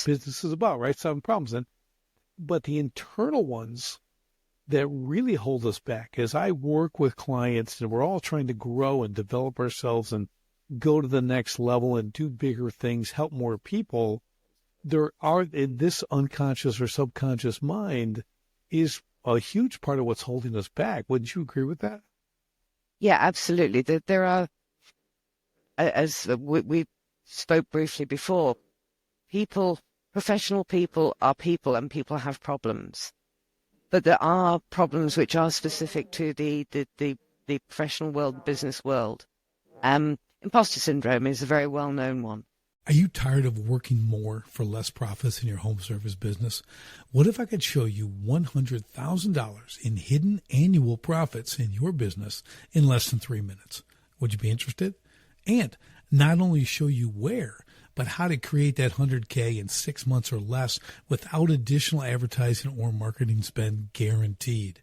business is about, right? Solving problems. But the internal ones that really hold us back, as I work with clients and we're all trying to grow and develop ourselves and go to the next level and do bigger things, help more people, there are, in this unconscious or subconscious mind is a huge part of what's holding us back. Wouldn't you agree with that? Yeah, absolutely. There are, as we spoke briefly before, professional people are people, and people have problems. But there are problems which are specific to the professional world, business world. Imposter syndrome is a very well-known one. Are you tired of working more for less profits in your home service business? What if I could show you $100,000 in hidden annual profits in your business in less than 3 minutes? Would you be interested? And not only show you where, but how to create that 100K in 6 months or less without additional advertising or marketing spend guaranteed.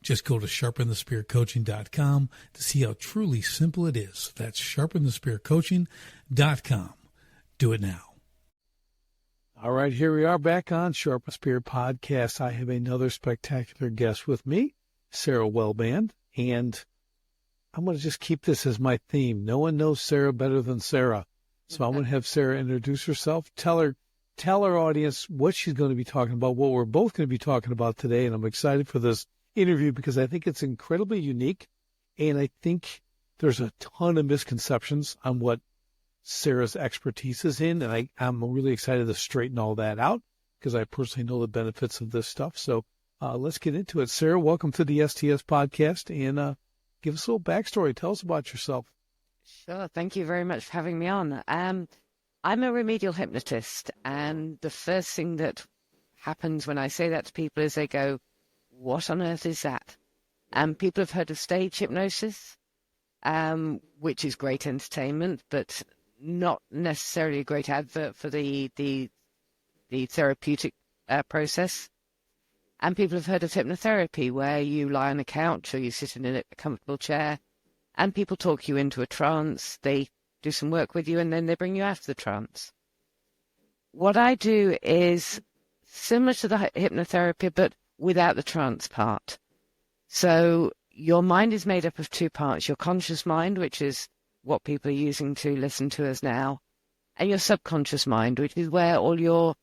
Just go to sharpenthespiritcoaching.com to see how truly simple it is. That's sharpenthespiritcoaching.com. Do it now. All right, here we are back on Sharpen Spirit Podcast. I have another spectacular guest with me, Sarah Wellband, and I'm going to just keep this as my theme. No one knows Sarah better than Sarah. So I'm going to have Sarah introduce herself, tell our audience what she's going to be talking about, what we're both going to be talking about today, and I'm excited for this interview because I think it's incredibly unique, and I think there's a ton of misconceptions on what Sarah's expertise is in, and I'm really excited to straighten all that out because I personally know the benefits of this stuff. So let's get into it. Sarah, welcome to the STS podcast, and give us a little backstory. Tell us about yourself. Sure. Thank you very much for having me on. I'm a remedial hypnotist, and the first thing that happens when I say that to people is they go, what on earth is that? People have heard of stage hypnosis, which is great entertainment, but not necessarily a great advert for the therapeutic process. And people have heard of hypnotherapy, where you lie on a couch or you sit in a comfortable chair and people talk you into a trance. They do some work with you and then they bring you out of the trance. What I do is similar to the hypnotherapy, but without the trance part. So your mind is made up of two parts: your conscious mind, which is what people are using to listen to us now, and your subconscious mind, which is where all your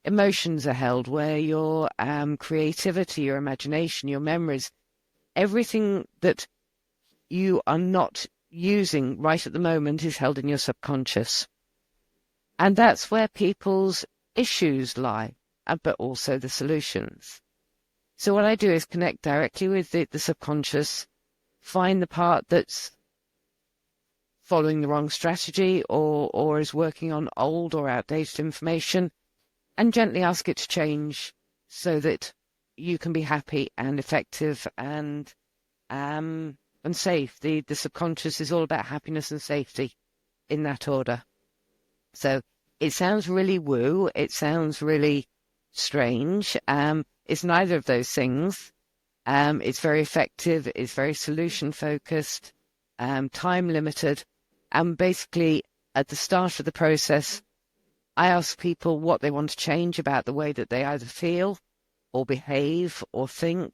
emotions are held, where your creativity, your imagination, your memories, everything that you are not using right at the moment is held in your subconscious. And that's where people's issues lie, but also the solutions. So what I do is connect directly with the subconscious, find the part that's following the wrong strategy or is working on old or outdated information, and gently ask it to change so that you can be happy and effective and safe. The subconscious is all about happiness and safety, in that order. So it sounds really woo. It sounds really strange. It's neither of those things. It's very effective. It's very solution focused, time limited. And basically, at the start of the process, I ask people what they want to change about the way that they either feel or behave or think.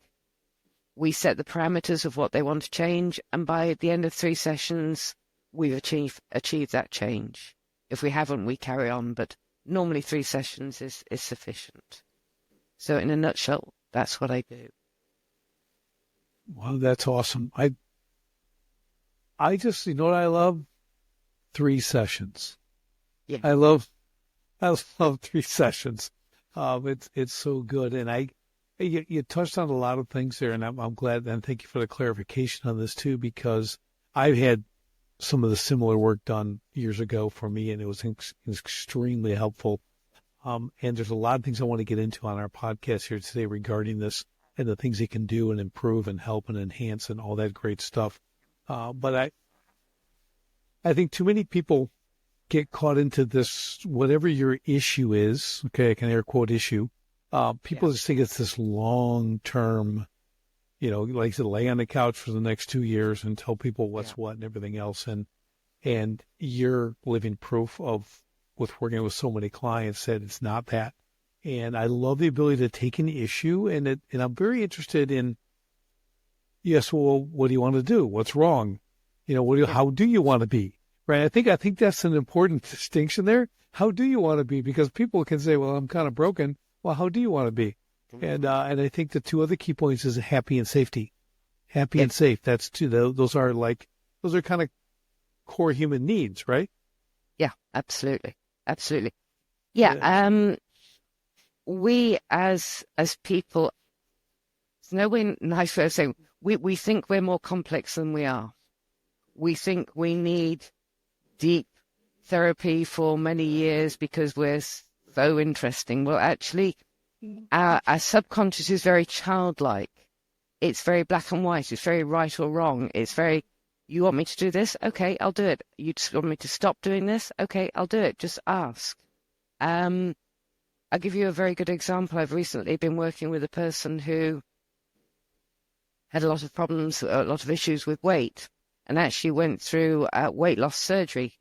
We set the parameters of what they want to change, and by the end of 3 sessions, we've achieved that change. If we haven't, we carry on, but normally 3 sessions is sufficient. So in a nutshell, that's what I do. Wow, that's awesome. I just, you know what I love? 3 sessions. Yeah. I love 3 sessions. It's so good. And you touched on a lot of things there, and I'm glad, and thank you for the clarification on this too, because I've had some of the similar work done years ago for me, and it was extremely helpful. And there's a lot of things I want to get into on our podcast here today regarding this and the things it can do and improve and help and enhance and all that great stuff. But I think too many people get caught into this, whatever your issue is, okay, I can air quote issue. People just think it's this long-term, like to lay on the couch for the next 2 years and tell people what's what and everything else. And you're living proof of with working with so many clients that it's not that. And I love the ability to take an issue, and I'm very interested in, yes, well, what do you want to do? What's wrong? How do you want to be? Right? I think that's an important distinction there. How do you want to be? Because people can say, well, I'm kind of broken. Well, how do you want to be? And I think the two other key points is happy and safety. Happy and safe. That's two. Those are kind of core human needs, right? Yeah, absolutely. Yeah. We as people, it's no way nice way of saying, we think we're more complex than we are. We think we need deep therapy for many years because we're so interesting. Well, actually, our subconscious is very childlike. It's very black and white. It's very right or wrong. It's very, you want me to do this? Okay, I'll do it. You just want me to stop doing this? Okay, I'll do it. Just ask. I'll give you a very good example. I've recently been working with a person who had a lot of problems, a lot of issues with weight, and actually went through weight loss surgery,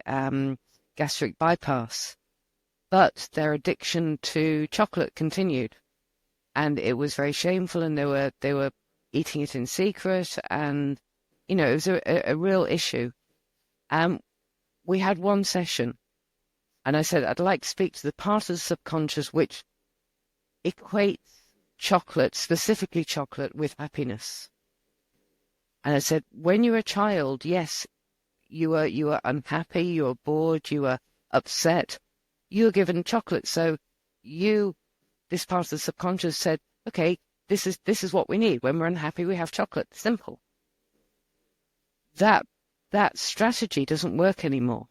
gastric bypass. But their addiction to chocolate continued, and it was very shameful, and they were eating it in secret, and it was a real issue. We had one session, and I said, I'd like to speak to the part of the subconscious which equates chocolate, specifically chocolate, with happiness. And I said, when you were a child, yes, you were unhappy, you were bored, you were upset, you were given chocolate. So this part of the subconscious said, okay, this is what we need. When we're unhappy, we have chocolate. Simple. That strategy doesn't work anymore.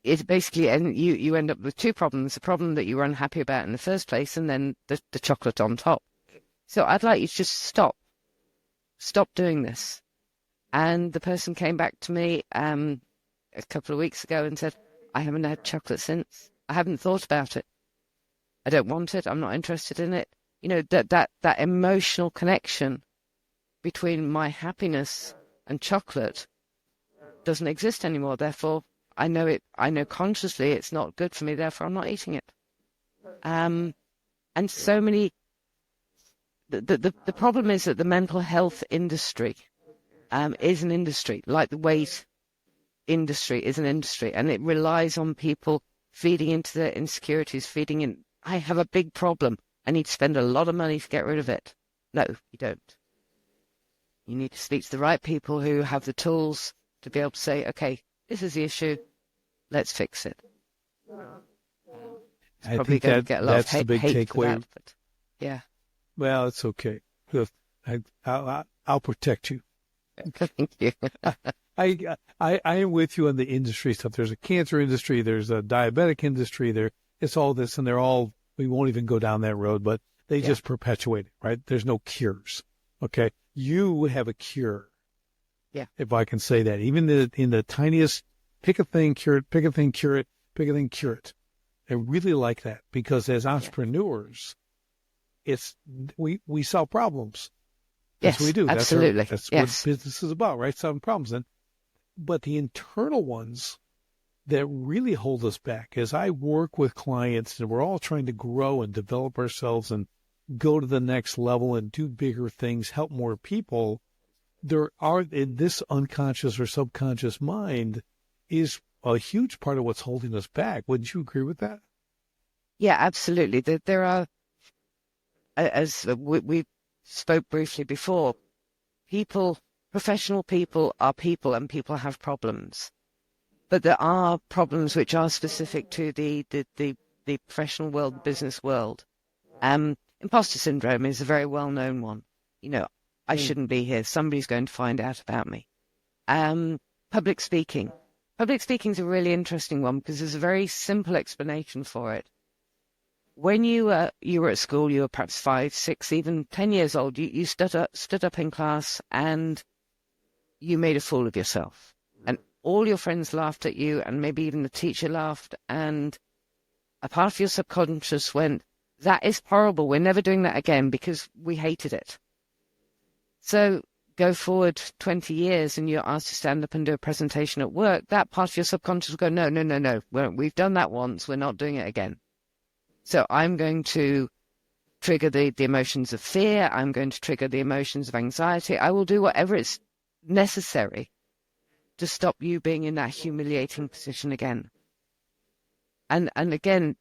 It's basically, and you end up with two problems: the problem that you were unhappy about in the first place, and then the chocolate on top. So I'd like you to just stop doing this. And the person came back to me a couple of weeks ago and said, I haven't had chocolate since. I haven't thought about it. I don't want it. I'm not interested in it. That emotional connection between my happiness and chocolate doesn't exist anymore. Therefore, I know consciously it's not good for me. Therefore, I'm not eating it. And so many. The problem is that the mental health industry is an industry, like the weight industry is an industry, and it relies on people feeding into their insecurities, feeding in, I have a big problem, I need to spend a lot of money to get rid of it. No, you don't. You need to speak to the right people who have the tools to be able to say, okay, this is the issue, let's fix it. I think that's the big takeaway. Yeah. Well, it's okay. I'll protect you. Thank you. I am with you on the industry stuff. There's a cancer industry. There's a diabetic industry. It's all this, and we won't even go down that road, but they just perpetuate it, right? There's no cures. Okay. You have a cure. Yeah. If I can say that, even in the tiniest, pick a thing, cure it, pick a thing, cure it, pick a thing, cure it. I really like that because as entrepreneurs, we solve problems. That's what we do. Absolutely. That's what business is about, right? Solving problems. But the internal ones that really hold us back, as I work with clients and we're all trying to grow and develop ourselves and go to the next level and do bigger things, help more people, there are in this unconscious or subconscious mind is a huge part of what's holding us back. Wouldn't you agree with that? Yeah, absolutely. There are, as we spoke briefly before, professional people are people, and people have problems. But there are problems which are specific to the professional world, business world. Imposter syndrome is a very well-known one. I shouldn't be here. Somebody's going to find out about me. Public speaking. Public speaking is a really interesting one because there's a very simple explanation for it. When you were at school, you were perhaps 5, 6, even 10 years old, you stood up in class and you made a fool of yourself. And all your friends laughed at you, and maybe even the teacher laughed, and a part of your subconscious went, that is horrible, we're never doing that again, because we hated it. So go forward 20 years and you're asked to stand up and do a presentation at work, that part of your subconscious will go, no, no, no, no. We've done that once. We're not doing it again. So I'm going to trigger the emotions of fear. I'm going to trigger the emotions of anxiety. I will do whatever is necessary to stop you being in that humiliating position again. And again,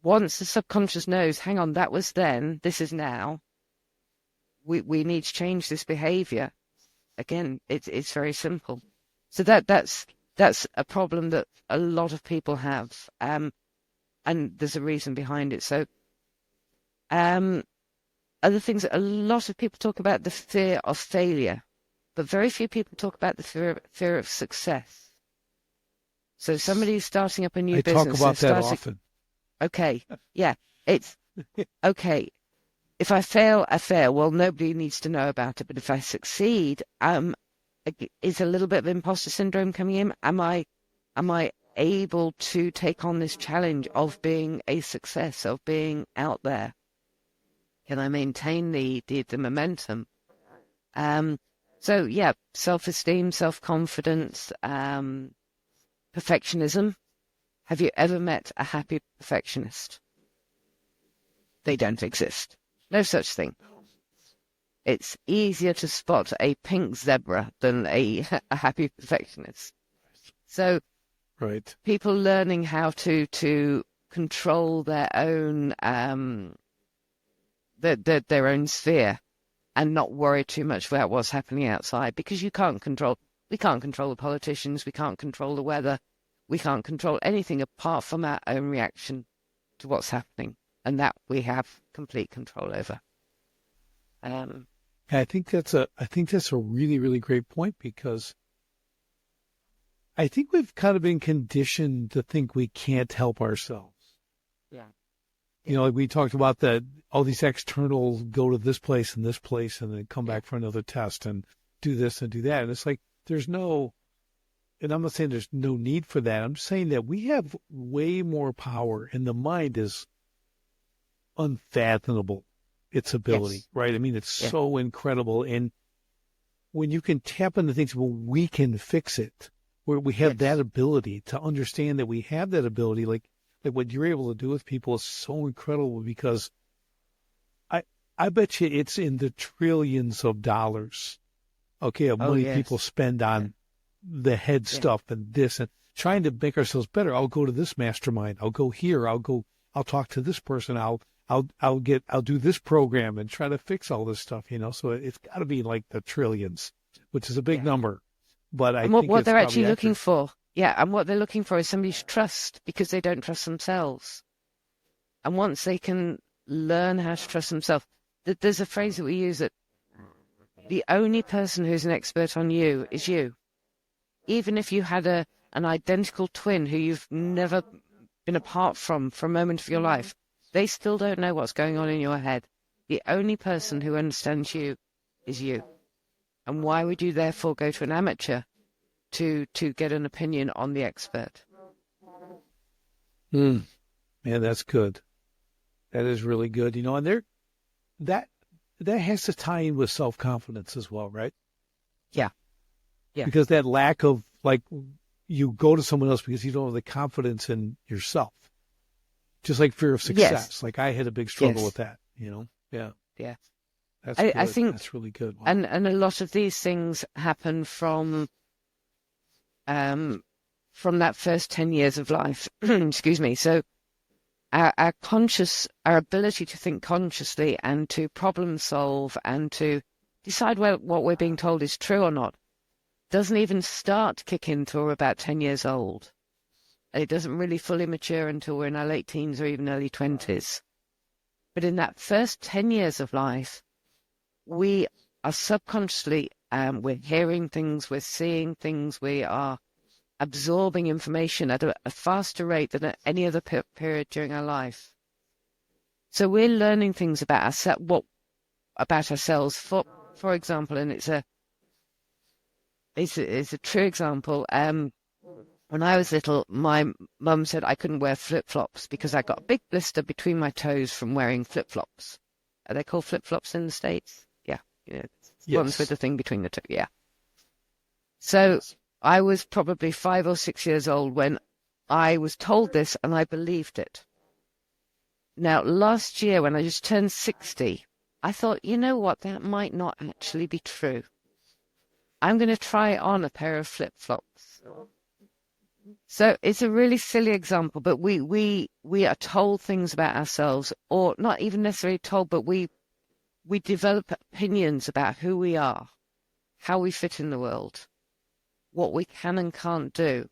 once the subconscious knows, hang on, that was then, this is now, we need to change this behavior. Again, it's very simple. So that's a problem that a lot of people have. And there's a reason behind it. So other things, a lot of people talk about the fear of failure, but very few people talk about the fear of success. So somebody's starting up a new business. I talk about that often. Okay, yeah, it's okay. If I fail, I fail. Well, nobody needs to know about it. But if I succeed, is a little bit of imposter syndrome coming in? Am I able to take on this challenge of being a success, of being out there? Can I maintain the momentum? So yeah, self-esteem, self-confidence, perfectionism. Have you ever met a happy perfectionist? They don't exist. No such thing. It's easier to spot a pink zebra than a happy perfectionist. So right. People learning how to control their own their own sphere and not worry too much about what's happening outside, because we can't control the politicians, we can't control the weather, we can't control anything apart from our own reaction to what's happening, and that we have complete control over. I think that's a really, really great point, because I think we've kind of been conditioned to think we can't help ourselves. Yeah. You know, like we talked about that all these external go to this place and then come back for another test and do this and do that. And it's like, there's no, and I'm not saying there's no need for that. I'm just saying that we have way more power, and the mind is unfathomable, its ability, Yes. right? I mean, it's so incredible. And when you can tap into things, well, we can fix it, where we have that ability to understand that we have that ability, like what you're able to do with people is so incredible, because I bet you it's in the trillions of dollars, okay, of money people spend on the head stuff and this and trying to make ourselves better. I'll go to this mastermind. I'll go here. I'll talk to this person. I'll do this program and try to fix all this stuff, you know. So it's got to be like the trillions, which is a big number. But I think what they're actually looking accurate. for, and what they're looking for is somebody's trust, because they don't trust themselves. And once they can learn how to trust themselves, there's a phrase that we use that the only person who's an expert on you is you. Even if you had an identical twin who you've never been apart from for a moment of your life, they still don't know what's going on in your head. The only person who understands you is you. And why would you therefore go to an amateur to get an opinion on the expert? Man, that's good. That is really good. You know, and that has to tie in with self-confidence as well, right? Yeah. Because that lack of, like, you go to someone else because you don't have the confidence in yourself. Just like fear of success. Yes. Like I had a big struggle with that, you know? Yeah. Yeah. That's good. I think that's really good. Wow. And a lot of these things happen from that first 10 years of life. Excuse me. So our ability to think consciously and to problem solve and to decide what we're being told is true or not doesn't even start to kick in until we're about 10 years old. It doesn't really fully mature until we're in our late teens or even early 20s. But in that first 10 years of life, we are subconsciously, we're hearing things, we're seeing things, we are absorbing information at a faster rate than at any other period during our life. So we're learning things about ourselves. For example, and it's a true example. When I was little, my mum said I couldn't wear flip-flops because I got a big blister between my toes from wearing flip-flops. Are they called flip-flops in the States? Yeah. Ones with the thing between the two. Yeah. So I was probably 5 or 6 years old when I was told this, and I believed it. Now, last year when I just turned 60, I thought, you know what, that might not actually be true. I'm going to try on a pair of flip-flops. So it's a really silly example, but we are told things about ourselves, or not even necessarily told, but we develop opinions about who we are, how we fit in the world, what we can and can't do.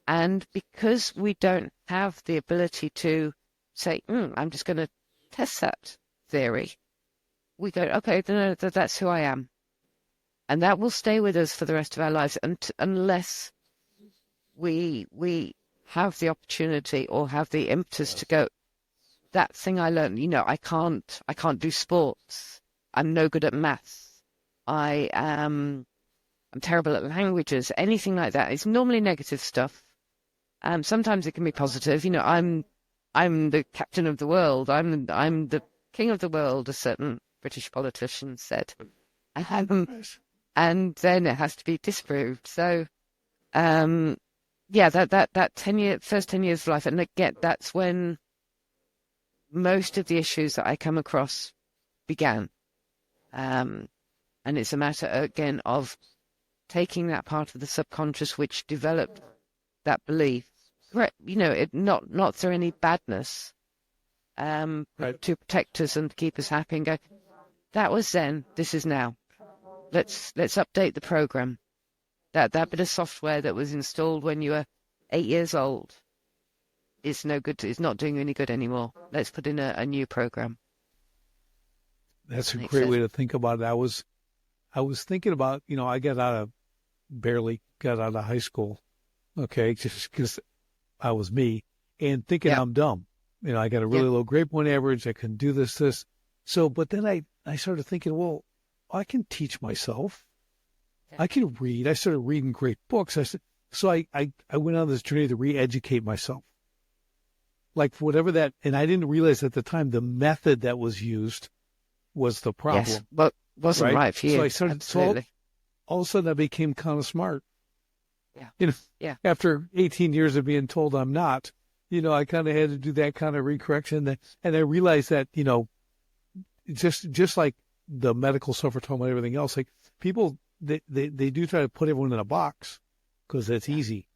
And because we don't have the ability to say, I'm just going to test that theory, we go, okay, no, that's who I am. And that will stay with us for the rest of our lives unless we have the opportunity or have the impetus to go, that thing I learned, I can't do sports. I'm no good at maths. I'm terrible at languages. Anything like that. It's normally negative stuff. Sometimes it can be positive. I'm the captain of the world. I'm the king of the world, a certain British politician said. And then it has to be disproved. So, that first 10 years of life, and again, that's when most of the issues that I come across began. And it's a matter, again, of taking that part of the subconscious which developed that belief, not through any badness, but to protect us and keep us happy and go, that was then, this is now. Let's update the program. That bit of software that was installed when you were 8 years old is no good. It's not doing you any good anymore. Let's put in a new program. That's a great way to think about it. I was thinking about, I barely got out of high school, okay, just because I was me, and thinking I'm dumb. I got a really low grade point average. I couldn't do this. So, but then I started thinking, well, I can teach myself. I can read. I started reading great books. So I went on this journey to re-educate myself. Like whatever that, and I didn't realize at the time the method that was used was the problem. Yes, but wasn't right for you. So I started, absolutely. All of a sudden I became kind of smart. After 18 years of being told I'm not, I kind of had to do that kind of recorrection. And I realized that, just like the medical stuff we're talking about, everything else, like people, they do try to put everyone in a box because that's easy.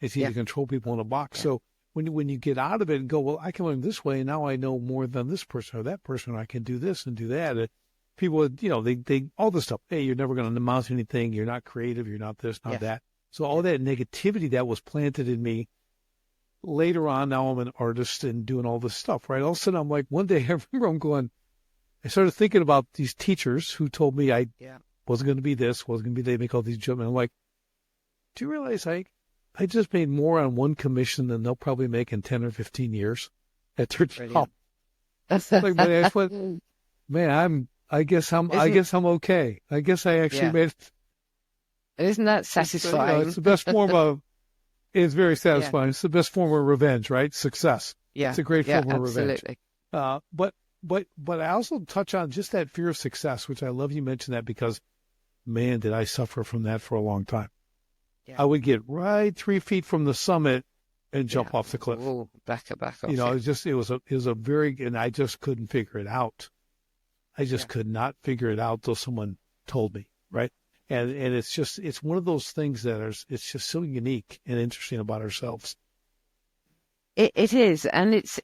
It's easy to control people in a box. So when you get out of it and go, well, I can learn this way, and now I know more than this person or that person, or I can do this and do that. People, they all this stuff. Hey, you're never going to amount to anything. You're not creative. You're not this, not that. So all that negativity that was planted in me later on, now I'm an artist and doing all this stuff, right? All of a sudden, I'm like, one day I remember I started thinking about these teachers who told me I wasn't going to be this, wasn't going to be, they make all these jumps. And I'm like, do you realize I just made more on one commission than they'll probably make in 10 or 15 years at their job. That's like, I guess I'm okay. I guess I actually made it. Isn't that satisfying? It's the best form of, it's very satisfying. It's the best form of revenge, right? Success. Yeah. It's a great form of revenge. But I also touch on just that fear of success, which I love you mentioned that because, man, did I suffer from that for a long time. Yeah. I would get right 3 feet from the summit and jump off the cliff. Ooh, back off. It was a very, and I just couldn't figure it out. I just could not figure it out till someone told me, right? And it's one of those things that it's just so unique and interesting about ourselves. It is, and it's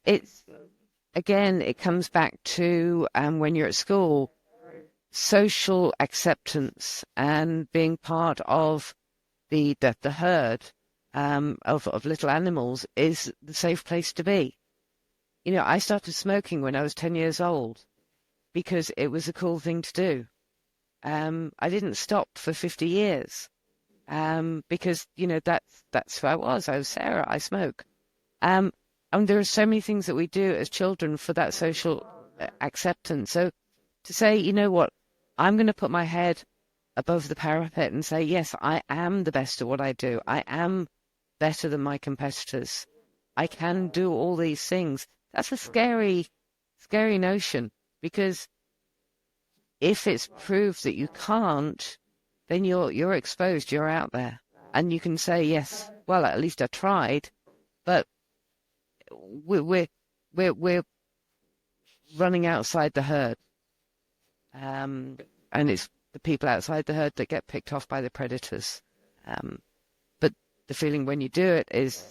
again, it comes back to when you're at school, social acceptance and being part of the herd of little animals is the safe place to be. I started smoking when I was 10 years old because it was a cool thing to do. I didn't stop for 50 years because, that's who I was. I was Sarah. I smoke. And there are so many things that we do as children for that social acceptance. So to say, you know what, I'm going to put my head above the parapet and say, yes, I am the best at what I do. I am better than my competitors. I can do all these things. That's a scary, scary notion because if it's proved that you can't, then you're exposed, you're out there. And you can say, yes, well, at least I tried, but we're running outside the herd. And it's the people outside the herd that get picked off by the predators. But the feeling when you do it is,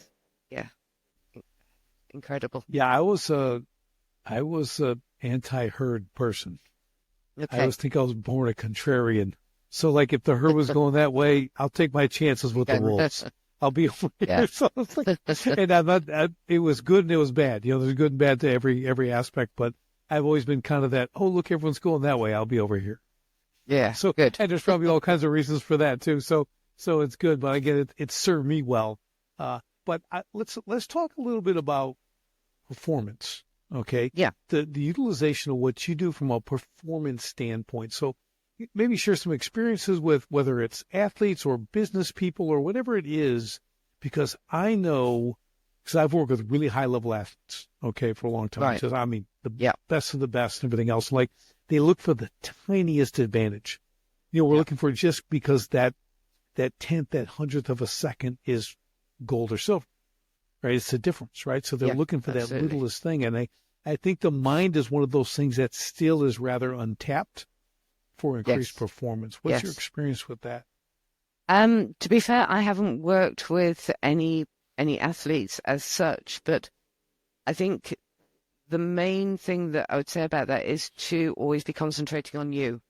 incredible. Yeah, I was a anti-herd person. Okay. I always think I was born a contrarian. So, like, if the herd was going that way, I'll take my chances with the wolves. I'll be over here. Yeah. So it's like, and I'm not. It was good and it was bad. There's good and bad to every aspect. But I've always been kind of that. Oh, look, everyone's going that way. I'll be over here. Yeah. So good. And there's probably all kinds of reasons for that too. So it's good. But again, it served me well. But let's talk a little bit about performance. Okay. Yeah. The utilization of what you do from a performance standpoint. So maybe share some experiences with whether it's athletes or business people or whatever it is, because I know, because I've worked with really high level athletes, okay, for a long time. Right. Because I mean, the best of the best and everything else. Like, they look for the tiniest advantage. We're looking for just because that tenth, that hundredth of a second is gold or silver, right? It's the difference, right? So they're looking for that littlest thing. And I think the mind is one of those things that still is rather untapped for increased performance. What's your experience with that? To be fair, I haven't worked with any athletes as such, but I think the main thing that I would say about that is to always be concentrating on you.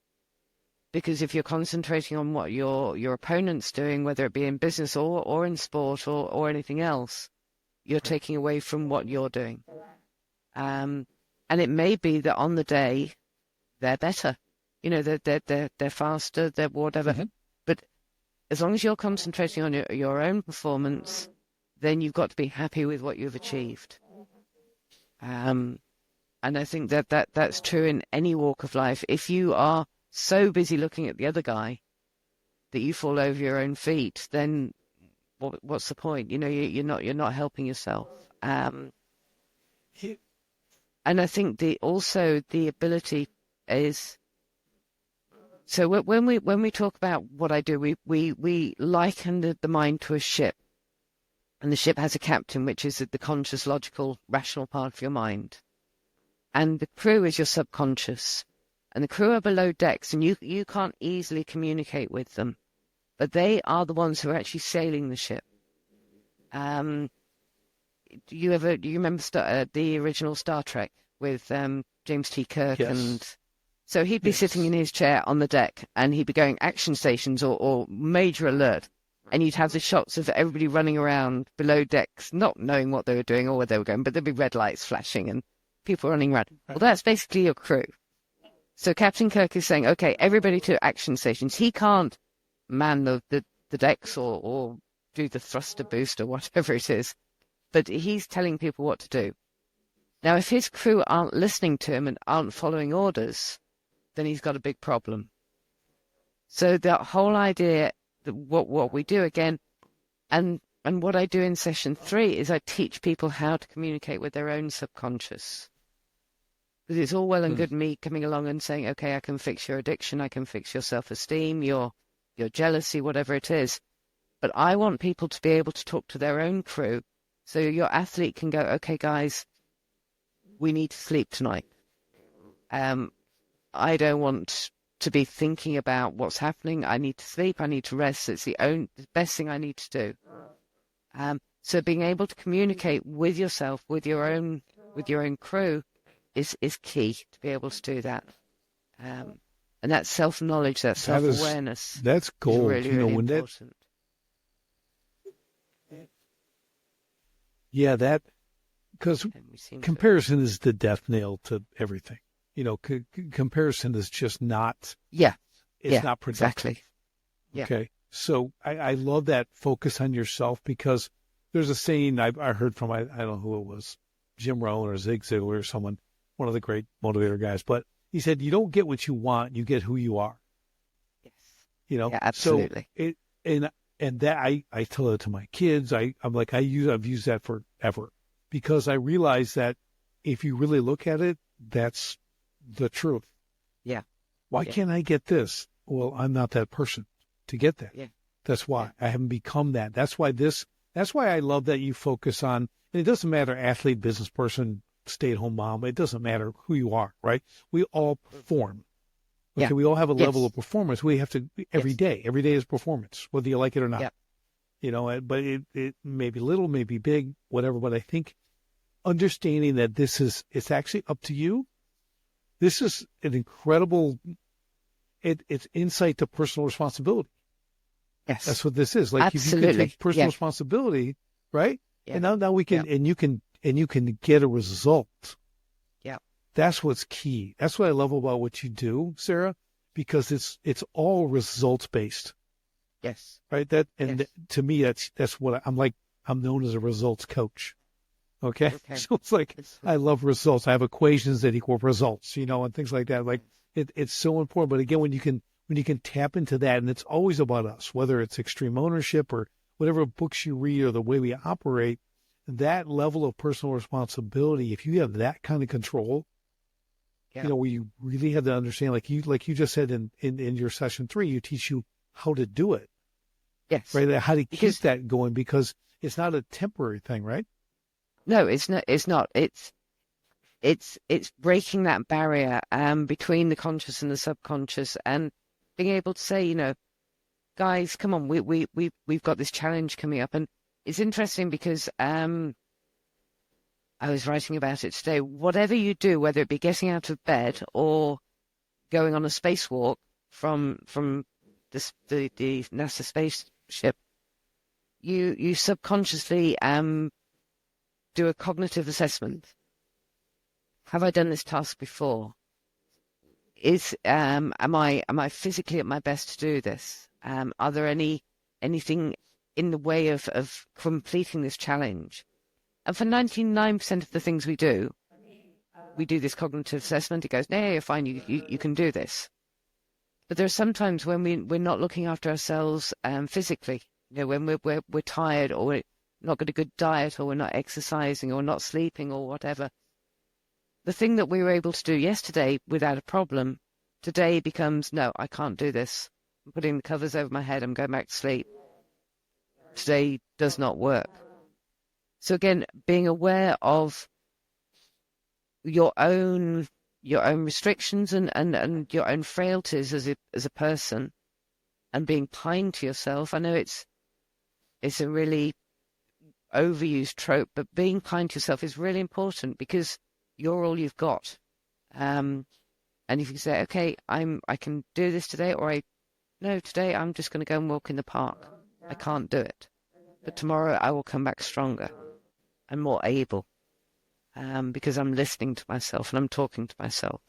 Because if you're concentrating on what your opponent's doing, whether it be in business or in sport or anything else, you're taking away from what you're doing. And it may be that on the day they're better. They're faster, they're whatever. Mm-hmm. But as long as you're concentrating on your own performance, then you've got to be happy with what you've achieved. And I think that's true in any walk of life. If you are so busy looking at the other guy that you fall over your own feet, then what's the point? You're not helping yourself. And I think the ability is. So when we talk about what I do, we liken the mind to a ship, and the ship has a captain, which is the conscious, logical, rational part of your mind, and the crew is your subconscious, and the crew are below decks, and you can't easily communicate with them, but they are the ones who are actually sailing the ship. Do you remember the original Star Trek with James T. Kirk? Yes. And so he'd be sitting in his chair on the deck, and he'd be going action stations or major alert, and you'd have the shots of everybody running around below decks, not knowing what they were doing or where they were going, but there'd be red lights flashing and people running around. Well, that's basically your crew. So Captain Kirk is saying, okay, everybody to action stations. He can't man the decks or do the thruster boost or whatever it is, but he's telling people what to do. Now, if his crew aren't listening to him and aren't following orders, then he's got a big problem. So that whole idea that what we do again, and what I do in session 3 is I teach people how to communicate with their own subconscious. Because it's all well and good me coming along and saying, okay, I can fix your addiction, I can fix your self-esteem, your jealousy, whatever it is. But I want people to be able to talk to their own crew, so your athlete can go, okay, guys, we need to sleep tonight. I don't want to be thinking about what's happening. I need to sleep. I need to rest. It's the best thing I need to do. So being able to communicate with yourself, with your own crew, is key to be able to do that. And that self-knowledge, that self-awareness, that's gold. Is really, really important. That because comparison is the death nail to everything. Comparison is just not. It's not productive. Exactly. Yeah. Okay. So I love that focus on yourself, because there's a saying I heard from, I don't know who it was, Jim Rohn or Zig Ziglar or someone, one of the great motivator guys, but he said, you don't get what you want, you get who you are. Yes. Yeah, absolutely. So and that I tell it to my kids. I've used that forever, because I realize that if you really look at it, that's the truth. Yeah. Why can't I get this? Well, I'm not that person to get that. Yeah. That's why I haven't become that. That's why I love that you focus on, and it doesn't matter, athlete, business person, stay-at-home mom. It doesn't matter who you are, right? We all perform. Okay, Yeah. we all have a Yes. level of performance. We have to every day. Every day is performance, whether you like it or not. Yeah. You know, but it may be little, may be big, whatever. But I think understanding that it's actually up to you. This is an incredible. It's insight to personal responsibility. Yes. That's what this is. Like Absolutely. if you can take personal responsibility, right? Yeah. And now we can, and you can get a result. Yeah. That's what's key. That's what I love about what you do, Sarah, because it's all results based, Yes. right? To me, that's what I'm known as a results coach. Okay. So it's like, I love results. I have equations that equal results, and things like that. Like it's so important. But again, when you can tap into that, and it's always about us, whether it's extreme ownership or whatever books you read or the way we operate, that level of personal responsibility, if you have that kind of control, where you really have to understand, like you just said in your session 3, you teach you how to do it. Yes. Right. How to keep that going, because it's not a temporary thing, right? No, it's not. It's not. It's breaking that barrier between the conscious and the subconscious, and being able to say, guys, come on, we've got this challenge coming up. And it's interesting because I was writing about it today. Whatever you do, whether it be getting out of bed or going on a spacewalk from the NASA spaceship, you subconsciously do a cognitive assessment. Have I done this task before? Am I physically at my best to do this? Are there anything in the way of completing this challenge? And for 99% of the things we do this cognitive assessment. It goes, no, you're fine. You can do this. But there are some times when we're not looking after ourselves physically. When we're tired, or we're not got a good diet, or we're not exercising, or not sleeping, or whatever. The thing that we were able to do yesterday without a problem, today becomes, no, I can't do this. I'm putting the covers over my head. I'm going back to sleep. Today does not work. So again, being aware of your own restrictions and your own frailties as a person, and being kind to yourself. I know it's a really overused trope, but being kind to yourself is really important, because you're all you've got. And if you say, okay, I can do this today, or today I'm just going to go and walk in the park. I can't do it. But tomorrow I will come back stronger and more able, because I'm listening to myself and I'm talking to myself,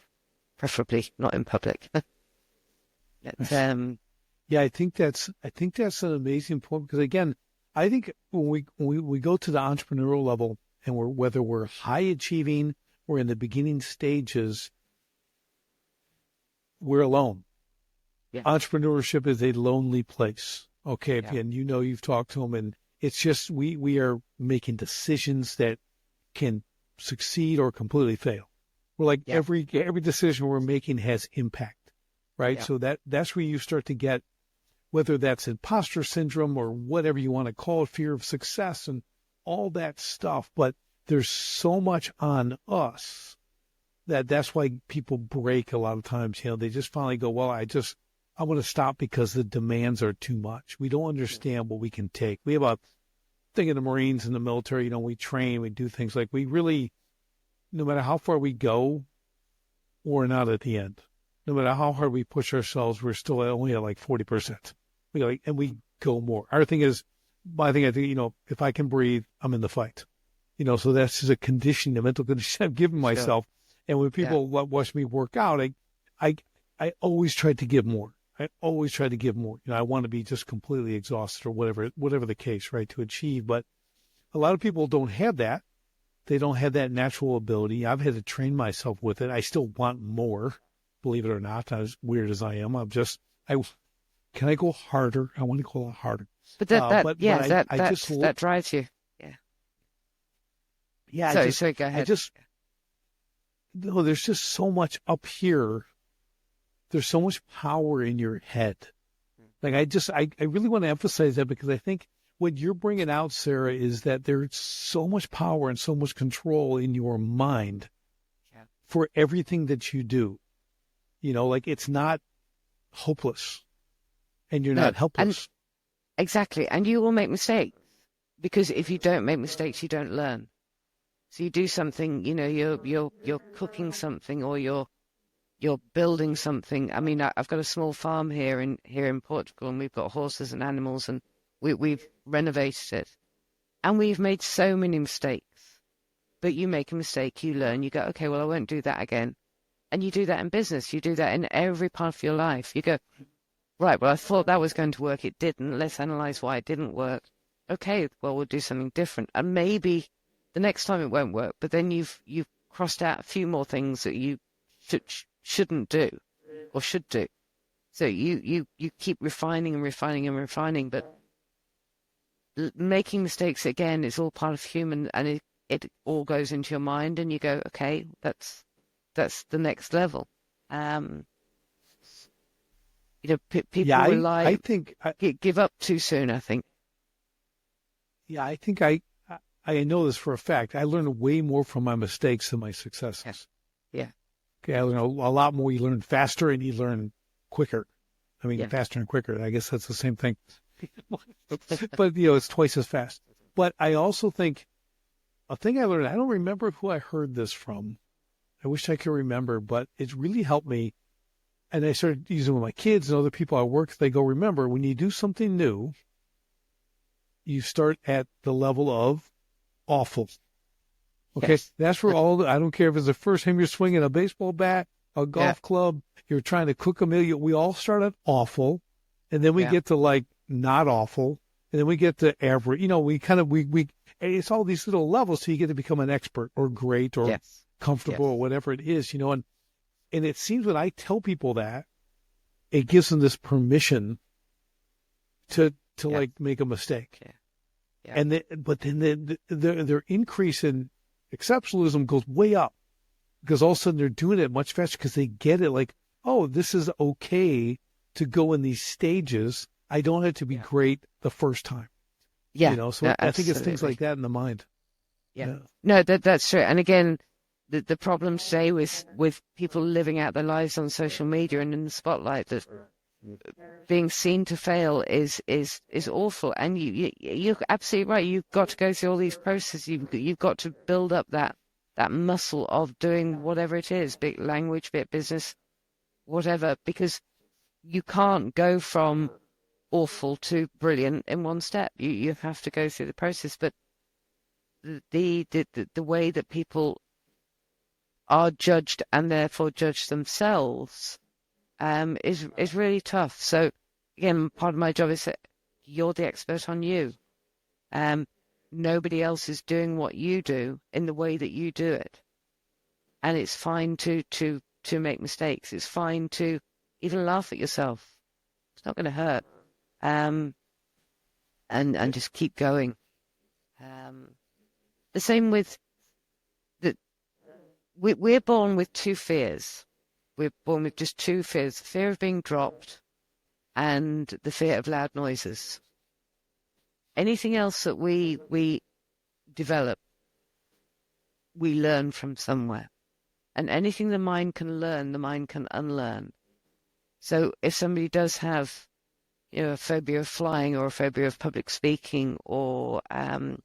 preferably not in public. Yeah, I think that's an amazing point, because again, I think when we go to the entrepreneurial level, and whether we're high achieving or in the beginning stages, we're alone. Yeah. Entrepreneurship is a lonely place. Okay. Yeah. And you've talked to them, and it's just, we are making decisions that can succeed or completely fail. We're like, every decision we're making has impact, right? Yeah. So that's where you start to get, whether that's imposter syndrome or whatever you want to call it, fear of success and all that stuff. But there's so much on us that's why people break a lot of times. They just finally go, well, I want to stop because the demands are too much. We don't understand what we can take. We have a thing in the Marines and the military, we train, we do things like, we really, no matter how far we go, we're not at the end. No matter how hard we push ourselves, we're still only at like 40%. We go more. Our thing is, I think, if I can breathe, I'm in the fight. So that's just a condition, a mental condition I've given myself. Sure. And when people watch me work out, I always try to give more. I always try to give more. I want to be just completely exhausted or whatever the case, right, to achieve. But a lot of people don't have that. They don't have that natural ability. I've had to train myself with it. I still want more, believe it or not, as weird as I am. Can I go harder? I want to go a lot harder. But that drives you. Yeah. Yeah. Sorry, go ahead. There's just so much up here there's so much power in your head. Like I really want to emphasize that, because I think what you're bringing out, Sarah, is that there's so much power and so much control in your mind for everything that you do. You know, like it's not hopeless and you're not helpless. Exactly. And you will make mistakes, because if you don't make mistakes, you don't learn. So you do something, you know, you're cooking something, or you're building something. I mean, I've got a small farm here in Portugal, and we've got horses and animals, and we've renovated it, and we've made so many mistakes. But you make a mistake, you learn, you go, okay, well, I won't do that again. And you do that in business. You do that in every part of your life. You go, right, well, I thought that was going to work. It didn't. Let's analyze why it didn't work. Okay, well, we'll do something different. And maybe the next time it won't work, but then you've crossed out a few more things that you shouldn't do or should do. So you keep refining and refining and refining, but making mistakes, again, is all part of human, and it all goes into your mind, and you go, okay, that's the next level. You know, people rely. I think give up too soon, I think. Yeah, I think I know this for a fact. I learn way more from my mistakes than my successes. Yeah. Okay, I learn a lot more. You learn faster and you learn quicker. I mean, faster and quicker. I guess that's the same thing. But, you know, it's twice as fast. But I also think a thing I learned, I don't remember who I heard this from. I wish I could remember, but it really helped me. And I started using it with my kids and other people I work with. They go, remember, when you do something new, you start at the level of awful. Okay, that's where I don't care if it's the first time you're swinging a baseball bat, a golf club, you're trying to cook a meal. We all start at awful, and then we get to like not awful, and then we get to average. You know, we it's all these little levels, so you get to become an expert or great or comfortable or whatever it is. You know, and it seems when I tell people that, it gives them this permission to like make a mistake. And but then their increase in exceptionalism goes way up, because all of a sudden they're doing it much faster, because they get it, like, oh, this is okay to go in these stages. I don't have to be great the first time. You know, so I think it's things like that in the mind. No, that's true. And again, the problem today with people living out their lives on social media and in the spotlight, that being seen to fail is awful. And you're absolutely right. You've got to go through all these processes. You've got to build up that muscle of doing whatever it is, be it language, be it business, whatever, because you can't go from awful to brilliant in one step. You have to go through the process. But the way that people are judged and therefore judge themselves is really tough. So again, part of my job is that you're the expert on you. Nobody else is doing what you do in the way that you do it, and it's fine to make mistakes. It's fine to even laugh at yourself. It's not going to hurt, and just keep going. The same with we're born with two fears. We're born with just two fears: the fear of being dropped and the fear of loud noises. Anything else that we develop, we learn from somewhere. And anything the mind can learn, the mind can unlearn. So if somebody does have, you know, a phobia of flying or a phobia of public speaking, or I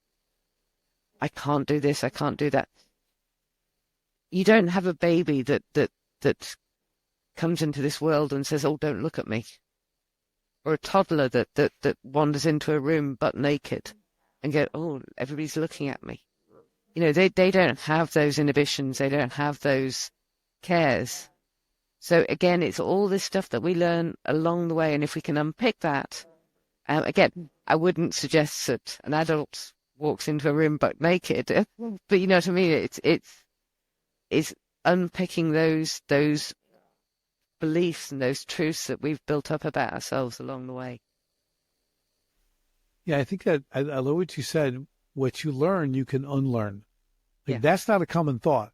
can't do this, I can't do that, you don't have a baby that comes into this world and says, oh, don't look at me. Or a toddler that wanders into a room butt naked and go, oh, everybody's looking at me. You know, they don't have those inhibitions. They don't have those cares. So again, it's all this stuff that we learn along the way. And if we can unpick that, again, I wouldn't suggest that an adult walks into a room butt naked, but you know what I mean? It's unpicking those beliefs and those truths that we've built up about ourselves along the way. Yeah, I think that I love what you said. What you learn, you can unlearn. Like, that's not a common thought.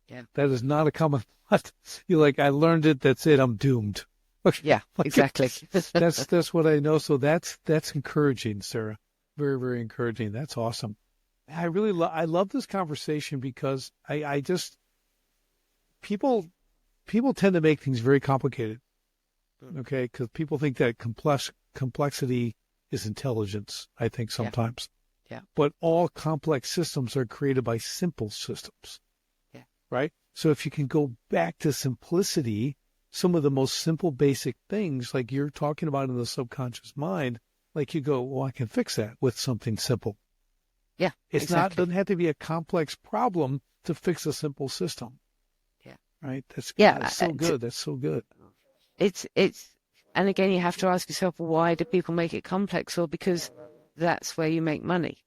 Yeah. That is not a common thought. You're like, I learned it. That's it. I'm doomed. Okay. Yeah, exactly. That's what I know. So that's encouraging, Sarah. Very, very encouraging. That's awesome. I really I love this conversation because I just people tend to make things very complicated. Okay, because people think that complexity is intelligence. I think sometimes. Yeah. But all complex systems are created by simple systems. Yeah. Right. So if you can go back to simplicity, some of the most simple, basic things like you're talking about in the subconscious mind, like you go, well, I can fix that with something simple. Yeah, It's doesn't have to be a complex problem to fix a simple system. Yeah. Right. That's so good. That's so good. It's, and again, you have to ask yourself, why do people make it complex? Well, because that's where you make money.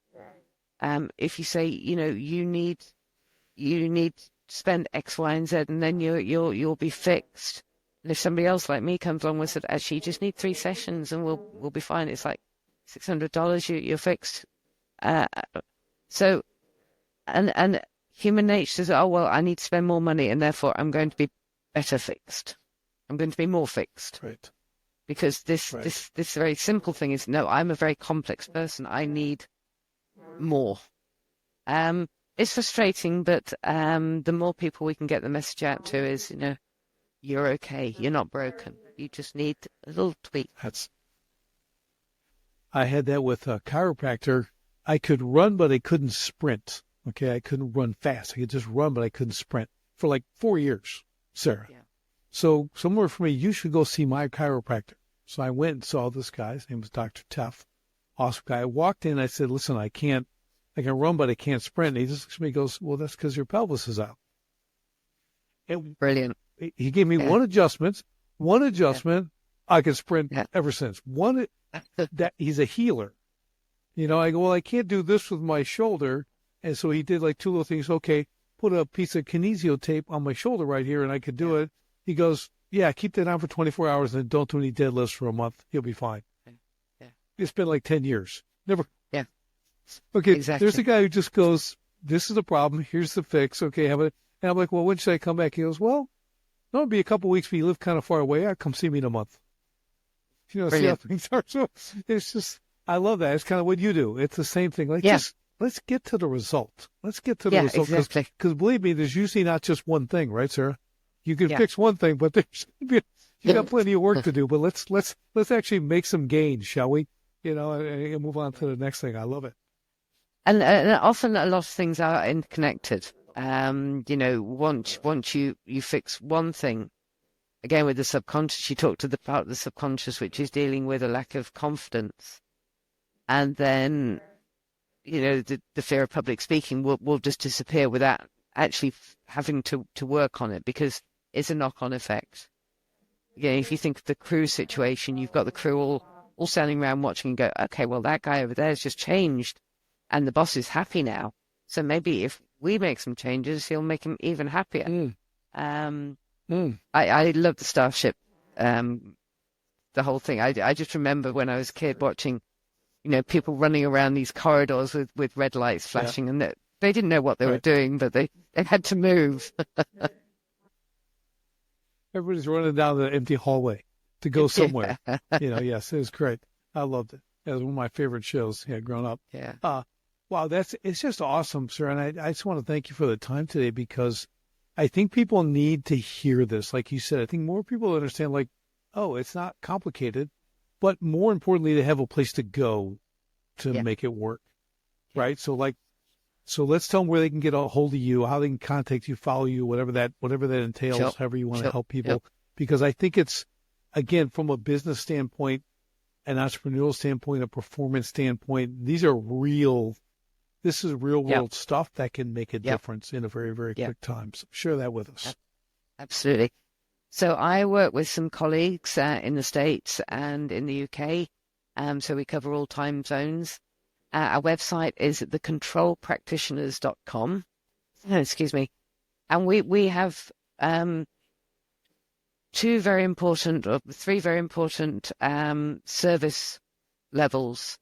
If you say, you need to spend X, Y, and Z, and then you'll be fixed. And if somebody else like me comes along and said, actually, you just need 3 sessions and we'll be fine. It's like $600, you're fixed. So, and human nature says, oh, well, I need to spend more money and therefore I'm going to be better fixed. I'm going to be more fixed. Right. Because this very simple thing is, no, I'm a very complex person. I need more. It's frustrating, but the more people we can get the message out to is, you're okay. You're not broken. You just need a little tweak. I had that with a chiropractor. I could run, but I couldn't sprint. Okay, I couldn't run fast. I could just run, but I couldn't sprint for like 4 years, Sarah. Yeah. So somewhere for me, you should go see my chiropractor. So I went and saw this guy. His name was Dr. Teff. Awesome guy. I walked in. I said, listen, I can run, but I can't sprint. And he just looks at me and goes, well, that's because your pelvis is out. And brilliant. He gave me one adjustment. I could sprint ever since. That he's a healer. I go, well, I can't do this with my shoulder. And so he did like 2 little things. Okay, put a piece of kinesio tape on my shoulder right here and I could do it. He goes, yeah, keep that on for 24 hours and don't do any deadlifts for a month. You'll be fine. Yeah. It's been like 10 years. Never. Yeah. Okay, exactly. There's a guy who just goes, this is the problem. Here's the fix. Okay, have it. And I'm like, well, when should I come back? He goes, well, no, it'll be a couple of weeks, but you live kind of far away. I'll come see me in a month. See how things are. So it's just, I love that. It's kind of what you do. It's the same thing. Like, just let's get to the result. Let's get to the result. Exactly. Because believe me, there's usually not just one thing, right, Sarah? You can fix one thing, but you got plenty of work to do. But let's actually make some gains, shall we? And move on to the next thing. I love it. And often a lot of things are interconnected. Once you fix one thing, again with the subconscious, you talk to the part of the subconscious which is dealing with a lack of confidence, and then the fear of public speaking will just disappear without actually having to work on it, because it's a knock-on effect. If you think of the crew situation, you've got the crew all standing around watching and go, okay, well, that guy over there has just changed and the boss is happy now. So maybe if we make some changes, he'll make him even happier. I love the Starship, the whole thing. I just remember when I was a kid watching, people running around these corridors with red lights flashing, and they didn't know what they were doing, but they had to move. Everybody's running down the empty hallway to go somewhere. Yes, it was great. I loved it. It was one of my favorite shows. Growing up. Yeah. Wow, it's just awesome, sir. And I just want to thank you for the time today, because I think people need to hear this. Like you said, I think more people understand, like, oh, it's not complicated, but more importantly, they have a place to go to make it work. Right. So let's tell them where they can get a hold of you, how they can contact you, follow you, whatever that entails, however you want to help people. Because I think it's, again, from a business standpoint, an entrepreneurial standpoint, a performance standpoint, this is real world stuff that can make a difference in a very, very quick time. So share that with us. Absolutely. So I work with some colleagues in the States and in the UK. So we cover all time zones. Our website is thecontrolpractitioners.com. Excuse me. And we have three very important service levels.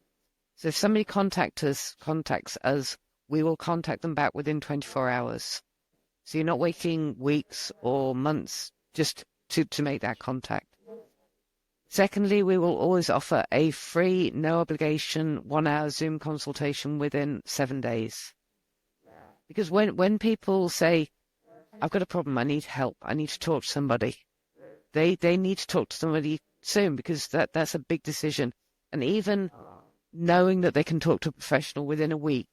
So if somebody contacts us, we will contact them back within 24 hours. So you're not waiting weeks or months just to make that contact. Secondly, we will always offer a free, no obligation, 1 hour Zoom consultation within 7 days. Because when people say, I've got a problem, I need help, I need to talk to somebody, they need to talk to somebody soon, because that's a big decision. And even knowing that they can talk to a professional within a week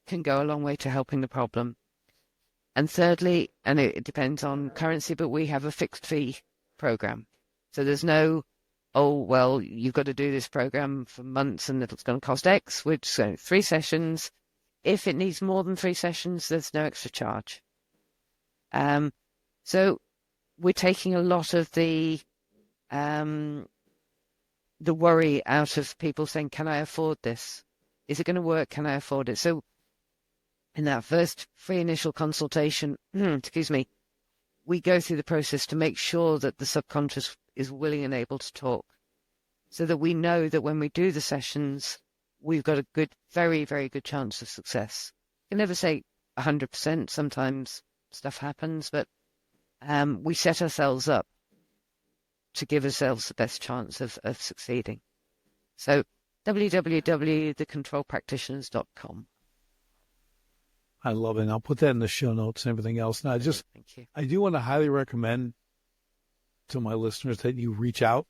can go a long way to helping the problem. And thirdly, and it depends on currency, but we have a fixed fee program. So there's no, oh, well, you've got to do this program for months and it's going to cost X, which so 3 sessions. If it needs more than 3 sessions, there's no extra charge. So we're taking a lot of the worry out of people saying, can I afford this? Is it going to work? Can I afford it? So in that first free initial consultation, we go through the process to make sure that the subconscious is willing and able to talk, so that we know that when we do the sessions, we've got a good, very, very good chance of success. You can never say 100%. Sometimes stuff happens, but we set ourselves up to give ourselves the best chance of succeeding. So www.thecontrolpractitioners.com. I love it. And I'll put that in the show notes and everything else. Now, Thank you. I do want to highly recommend to my listeners that you reach out,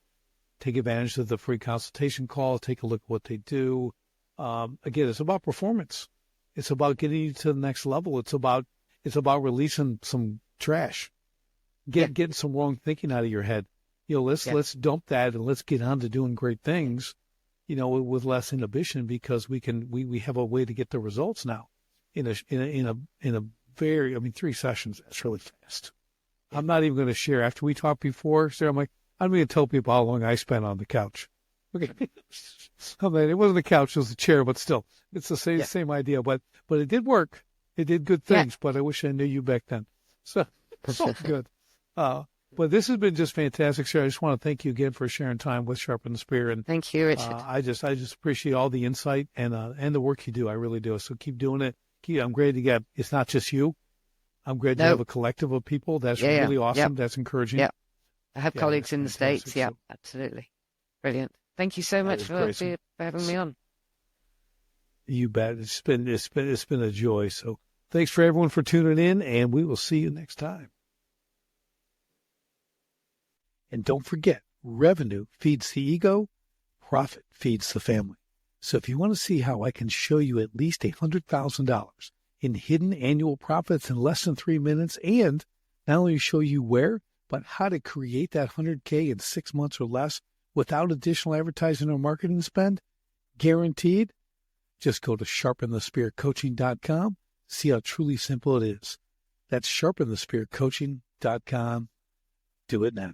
take advantage of the free consultation call, take a look at what they do. Again, it's about performance. It's about getting you to the next level. It's about releasing some trash, getting some wrong thinking out of your head. Let's dump that and let's get on to doing great things, with less inhibition, because we have a way to get the results now. In a very, 3 sessions, that's really fast. I'm not even going to share. After we talked before, Sarah, I'm going to tell people how long I spent on the couch. Okay. It wasn't the couch, it was the chair, but still, it's the same idea. But it did work. It did good things, but I wish I knew you back then. So good. But this has been just fantastic, Sarah. I just want to thank you again for sharing time with Sharpen the Spear. And thank you, Richard. I just appreciate all the insight and the work you do. I really do. So keep doing it. I'm glad to get, it's not just you. I'm glad to have a collective of people. That's really awesome. That's encouraging. Yeah. I have colleagues in the States. Yeah, absolutely. Brilliant. Thank you so much for having me on. You bet. It's been a joy. So thanks for everyone for tuning in, and we will see you next time. And don't forget, revenue feeds the ego, profit feeds the family. So if you want to see how I can show you at least $100,000 in hidden annual profits in less than 3 minutes, and not only show you where, but how to create that $100K in 6 months or less without additional advertising or marketing spend, guaranteed, just go to sharpenthespearcoaching.com. See how truly simple it is. That's sharpenthespearcoaching.com. Do it now.